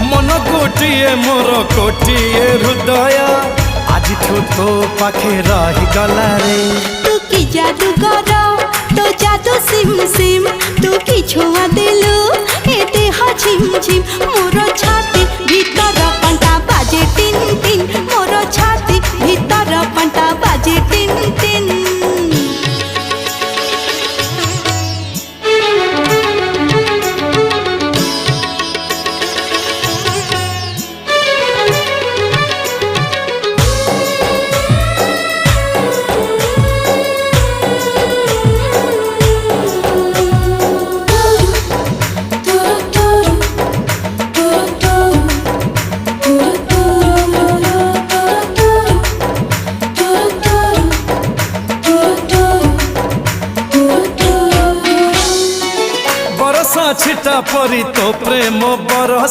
मन गोटिए मोर कोटिए हृदय आज तो पाखे रही गला रे। तू की जादू कर तो जादू सिम सिम तू की छुआ देलु ए देह झिम झिम मोर छाती भीतर पंटा बाजे टिन टिन मोर छाती भीतर पंटा बाजे टिन टिन। छिटा परी तो प्रेम